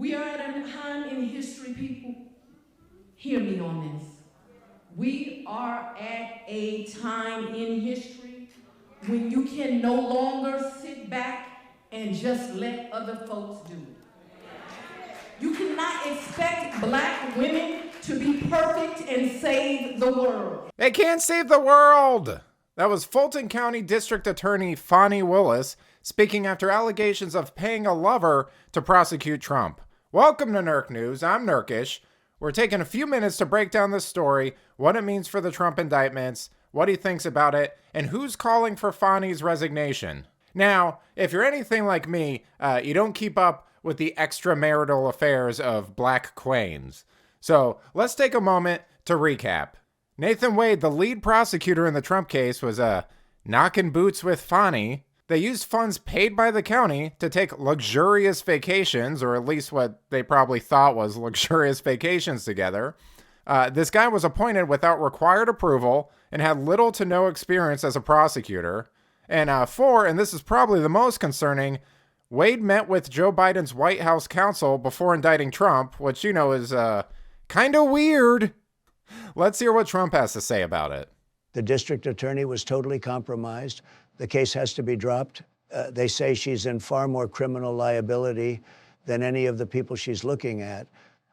We are at a time in history, people. Hear me on this. We are at a time in history when you can no longer sit back and just let other folks do it. You cannot expect black women to be perfect and save the world. They can't save the world! That was Fulton County District Attorney Fani Willis speaking after allegations of paying a lover to prosecute Trump. Welcome to Nurk News. I'm Nurkish. We're taking a few minutes to break down this story, what it means for the Trump indictments, what he thinks about it, and who's calling for Fani's resignation. Now, if you're anything like me, you don't keep up with the extramarital affairs of black queens. So let's take a moment to recap. Nathan Wade, the lead prosecutor in the Trump case, was knocking boots with Fani. They used funds paid by the county to take luxurious vacations, or at least what they probably thought was luxurious vacations together. This guy was appointed without required approval and had little to no experience as a prosecutor. And and this is probably the most concerning, Wade met with Joe Biden's White House counsel before indicting Trump, which, is kind of weird. Let's hear what Trump has to say about it. The district attorney was totally compromised. The case has to be dropped. They say she's in far more criminal liability than any of the people she's looking at.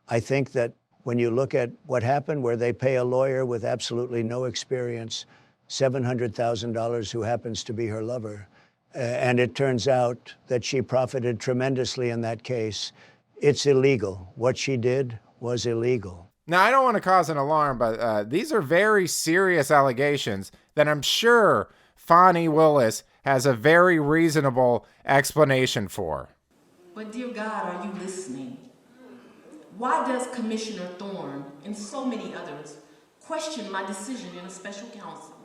I think that when you look at what happened, where they pay a lawyer with absolutely no experience $700,000 who happens to be her lover, and it turns out that she profited tremendously in that case, it's illegal. What she did was illegal. Now, I don't want to cause an alarm, but these are very serious allegations that I'm sure Fani Willis has a very reasonable explanation for. But dear God, are you listening? Why does Commissioner Thorne and so many others question my decision in a special counsel?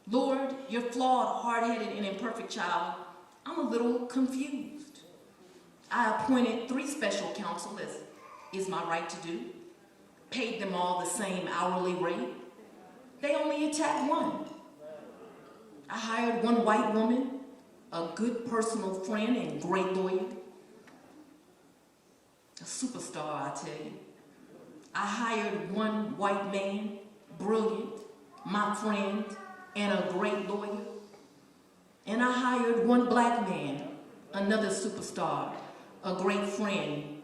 Lord, you're flawed, hard-headed, and imperfect child. I'm a little confused. I appointed 3 special counsel, as is my right to do. Paid them all the same hourly rate. They only attacked one. I hired one white woman, a good personal friend and great lawyer. A superstar, I tell you. I hired one white man, brilliant, my friend, and a great lawyer. And I hired one black man, another superstar, a great friend,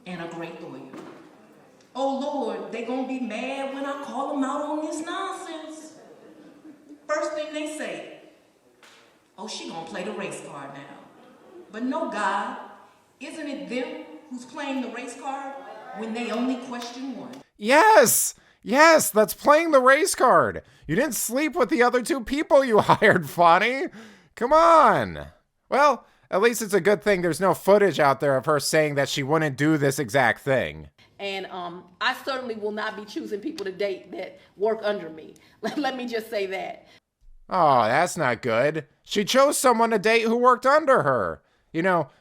and a great lawyer. Oh Lord, they gonna be mad when I call them out on this nonsense. First thing they say, oh, she gonna play the race card now. But no, God, isn't it them who's playing the race card when they only question one? Yes, that's playing the race card. You didn't sleep with the other 2 people you hired, Fani. Come on. Well, at least it's a good thing there's no footage out there of her saying that she wouldn't do this exact thing. And I certainly will not be choosing people to date that work under me. Let me just say that. Oh, that's not good. She chose someone to date who worked under her.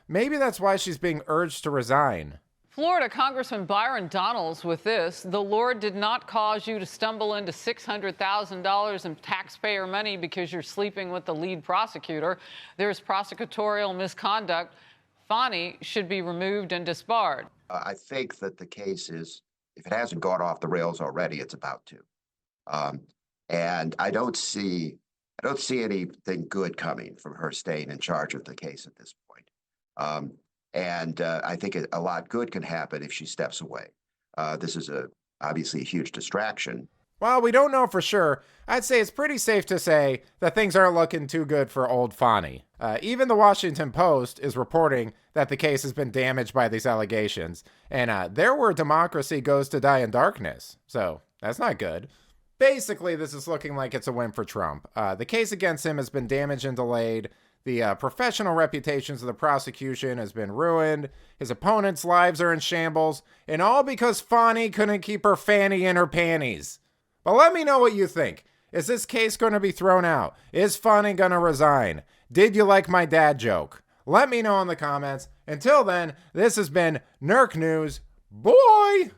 Maybe that's why she's being urged to resign. Florida Congressman Byron Donalds with this: the Lord did not cause you to stumble into $600,000 in taxpayer money because you're sleeping with the lead prosecutor. There's prosecutorial misconduct. Fani should be removed and disbarred. I think that the case is, if it hasn't gone off the rails already, it's about to. And I don't see anything good coming from her staying in charge of the case at this point. I think a lot good can happen if she steps away. This is obviously a huge distraction. While we don't know for sure, I'd say it's pretty safe to say that things aren't looking too good for old Fani. Even the Washington Post is reporting that the case has been damaged by these allegations, and they're where democracy goes to die in darkness. So that's not good. Basically, this is looking like it's a win for Trump. The case against him has been damaged and delayed. The professional reputations of the prosecution has been ruined. His opponents' lives are in shambles, and all because Fani couldn't keep her fanny in her panties. But let me know what you think. Is this case going to be thrown out? Is Fani going to resign? Did you like my dad joke? Let me know in the comments. Until then, this has been Nurk News. Boy!